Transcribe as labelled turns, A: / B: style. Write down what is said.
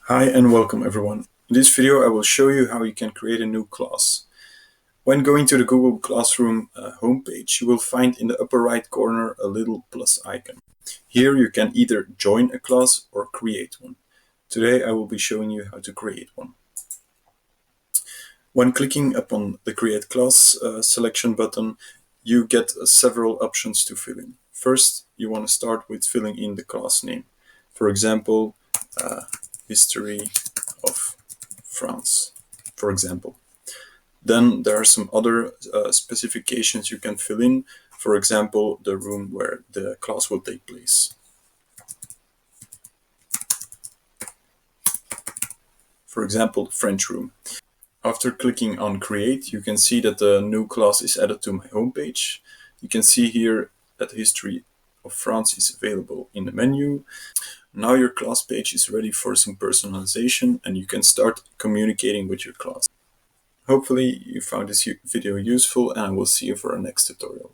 A: Hi and welcome everyone. In this video I will show you how you can create a new class. When going to the Google Classroom homepage, you will find in the upper right corner a little plus icon. Here you can either join a class or create one. Today I will be showing you how to create one. When clicking upon the Create Class selection button, you get several options to fill in. First, you want to start with filling in the class name. For example, History of France, for example. Then there are some other specifications you can fill in. For example, the room where the class will take place. For example, the French room. After clicking on Create, you can see that the new class is added to my homepage. You can see here that History of France is available in the menu. Now your class page is ready for some personalization and you can start communicating with your class. Hopefully you found this video useful and I will see you for our next tutorial.